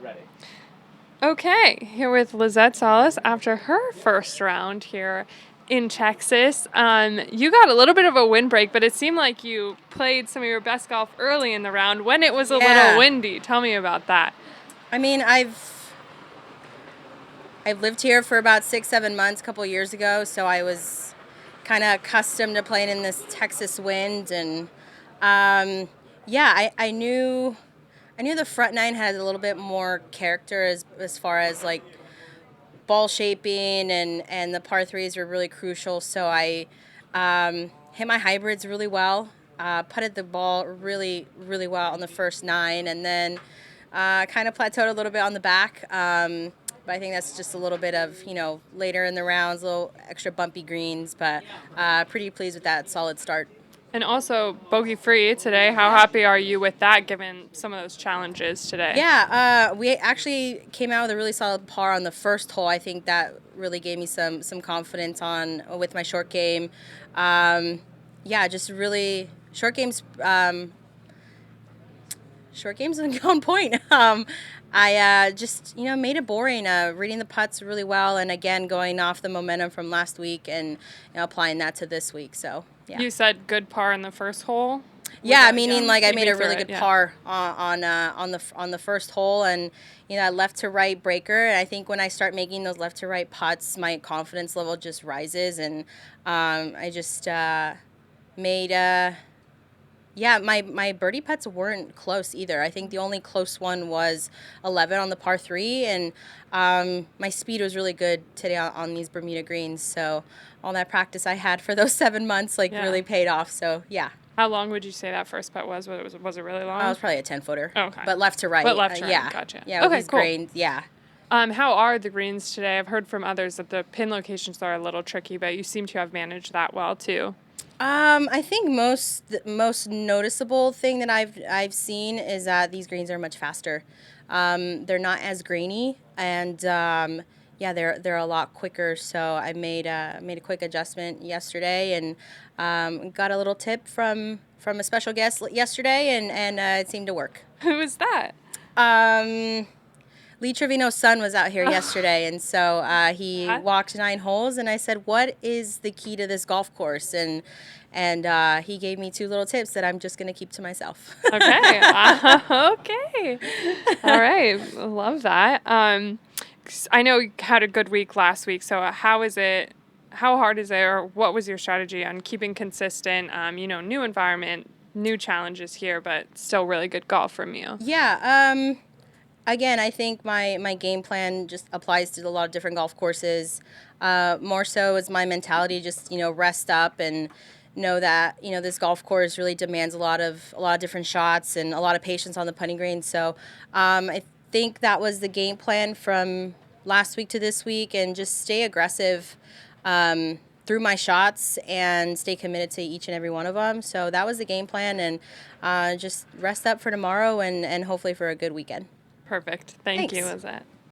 Ready. Okay, here with Lizette Salas after her first round here in Texas. You got a little bit of a windbreak, but it seemed like you played some of your best golf early in the round when it was a little windy. Tell me about that. I mean, I've lived here for about 6-7 months a couple of years ago, so I was kind of accustomed to playing in this Texas wind, and I knew the front nine had a little bit more character as far as like ball shaping, and the par threes were really crucial. So I hit my hybrids really well, putted the ball really well on the first nine, and then kind of plateaued a little bit on the back. But I think that's just a little bit of, later in the rounds, a little extra bumpy greens, but pretty pleased with that solid start. And also bogey free today. How happy are you with that, given some of those challenges today? Yeah, we actually came out with a really solid par on the first hole. I think that really gave me some confidence with my short game. Just really short games. Short games on point. I just made it boring. Reading the putts really well, and again going off the momentum from last week and applying that to this week. So yeah. You said good par in the first hole. Yeah, meaning like I made a really good par on the first hole, and left to right breaker. And I think when I start making those left to right putts, my confidence level just rises, and I just made. My birdie putts weren't close either. I think the only close one was 11 on the par 3, and my speed was really good today on these Bermuda greens. So all that practice I had for those 7 months really paid off. So yeah. How long would you say that first putt was? Was it really long? It was probably a 10-footer. Okay. But left to right. Yeah. Gotcha. Yeah, with these greens, yeah. How are the greens today? I've heard from others that the pin locations are a little tricky, but you seem to have managed that well too. I think the most noticeable thing that I've seen is that these greens are much faster. They're not as grainy, and they're a lot quicker. So I made a quick adjustment yesterday, and got a little tip from a special guest yesterday, and it seemed to work. Who was that? Lee Trevino's son was out here yesterday, and so he walked 9 holes, and I said, "What is the key to this golf course?" And he gave me 2 little tips that I'm just going to keep to myself. Okay. Okay. All right. Love that. I know you had a good week last week, so how is it? How hard is it, or what was your strategy on keeping consistent? New environment, new challenges here, but still really good golf from you. Yeah. Again, I think my game plan just applies to a lot of different golf courses. More so is my mentality, just rest up and know that this golf course really demands a lot of different shots and a lot of patience on the putting green. So I think that was the game plan from last week to this week, and just stay aggressive through my shots and stay committed to each and every one of them. So that was the game plan, and just rest up for tomorrow and hopefully for a good weekend. Perfect. Thank you, Thanks. Lizette.